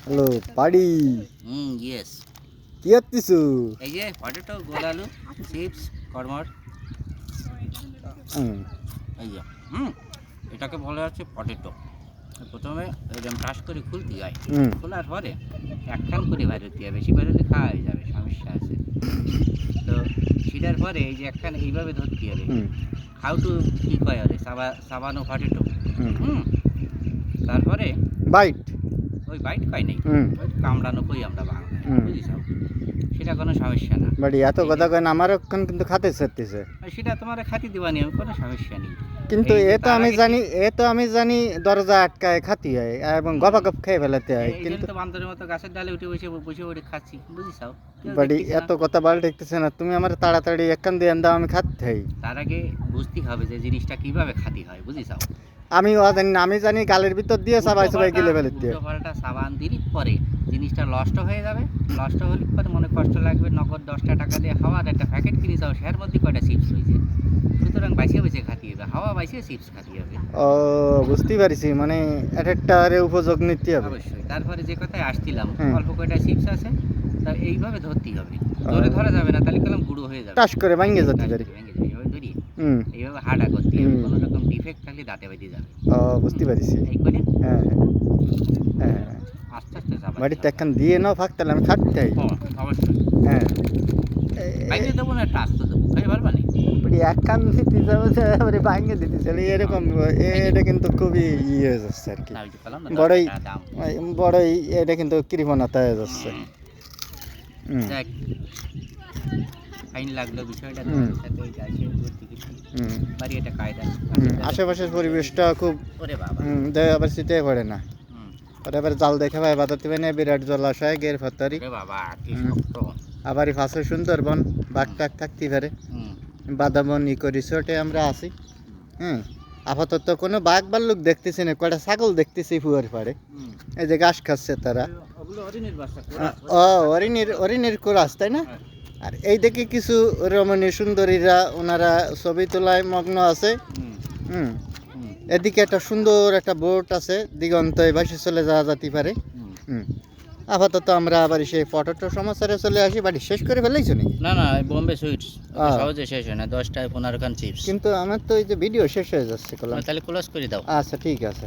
Hello পাড়ি yes. কি হচ্ছিস? এই যে পটেটো, গোল আলু, চিপস, কর্মর। এই যে এটাকে বলা হচ্ছে পটেটো। প্রথমে এরকম টাস করে খুলতে হয়, খোলার পরে একখান করে বেরোতে হবে, বেশি বেরোলে খাওয়া হয়ে যাবে, সমস্যা আছে। তো সেটার পরে এই যে একখান এইভাবে ধরতে হবে। হাউ টু কি কয় আরে সাবানো পটেটো। তারপরে বাইট ওই বাইট কয় নেই, ওই কামড়ানো কই আমরা বাংলায়, বুঝিস? সেটা কোনো সমস্যা না। বাড়ি এত কথা কেন? আমারও কিন্তু খাতে চাইতেছে। সেটা তোমার খাতি দিবানি, আমি কোনো সমস্যা নেই। কিন্তু এ তো আমি জানি দরজা আটকায় খাতি হয় এবং গপা গপ খেয়ে ফেলাতে হয়, কিন্তু কিন্তু বান্দরের মতো গাছের ডালে উঠে বসে বসে বসে খাচ্ছি, বুঝিস? বাড়ি এত কথা বাল দেখতেছে না, তুমি আমার তাড়াতাড়ি একখান দিয়ে দাও, আমি খাতে হই। তার আগে বুঝতে হবে যে জিনিসটা কিভাবে খাতি হয়, বুঝিস? আমি জানি গালের ভিতর দিয়ে সবাই গিলে ফেলতে হয়। পাল্টা সাবান দিলি পরে জিনিসটা নষ্ট হয়ে যাবে। নষ্ট হলে পরে মনে কষ্ট লাগবে, নগদ 10টা টাকা দিয়ে হাওয়ার একটা প্যাকেট কিনে যাও, সের মধ্যে কয়টা চিপস হয়েছে। সুতরাং বাইসে বাইসে খাতি হবে, হাওয়া বাইসে চিপস খাতি হবে। ও বুঝতেই পারছি, মানে একটা উপযোগ নিতে হবে অবশ্যই। তারপরে যে কথায় আসছিলাম, অল্প কয়টা চিপস আছে, তা এইভাবে ধরতেই হবে। ধরে ধরা যাবে না, তাহলে কলম গুঁড়ো হয়ে যাবে, টাস করে ভাঙে যেতে পারে। এইভাবে ধরি, এইভাবে হাঁটা করতে হবে। কোনো রকম ডিফেক্ট থাকলে দাঁতে বেঁধে যাবে। ও বুঝতে পারছি। এই করে হ্যাঁ হ্যাঁ, আস্তে আস্তে যাবে। বাড়িতে একখান দিয়ে নাও ফাঁক, তাহলে আমি খাতে চাই। অবশ্যই। হ্যাঁ বাইরে দেবো না, একটা আস্তে দেবো, খাই পারবা না। একখান দিতে যাবে ভাঙে দিতে চলে এরকম। এটা কিন্তু খুবই ইয়ে হয়ে যাচ্ছে আর কি, বড়ই বড়ই এটা কিন্তু কৃপণতা হয়ে যাচ্ছে। ফাইন লাগলো বিষয়টা। আশেপাশের পরিবেশটা খুব আবার শীতে পড়ে না, আবার জাল দেখে ভাই বাতাতে না, বিরাট জলাশয় গের ফতারি, আবারই ফাঁসে সুন্দরবন, বাঘ টাক থাকতে পারে। বাদামন ইকো রিসোর্টে আমরা আছি। আপাতত কোনো বাঘ ভাল্লুক দেখতেছি না, কয়টা ছাগল দেখতেছি ফুয়ার পাড়ে, এই যে ঘাস খাচ্ছে তারা। ও হরিণের কোরাস, তাই না? আর এই দেখে কিছু রমণী সুন্দরীরা ওনারা ছবি তোলায় মগ্ন আছে। এদিকে একটা সুন্দর একটা বোট আছে, দিগন্ত ভাসে চলে যাওয়া যেতে পারে। আপাতত আমরা আবার সেই পটেটো সমস্যারে চলে আসি। বাড়ি শেষ করে ফেলেইছো নাকি? না না, বোম্বে সুইটস সহজে শেষ হয় না, 10টায় 15 খান চিপস। কিন্তু আমার তো এই যে ভিডিও শেষ হয়ে যাচ্ছে, তাহলে ক্লোজ করে দাও। আচ্ছা ঠিক আছে।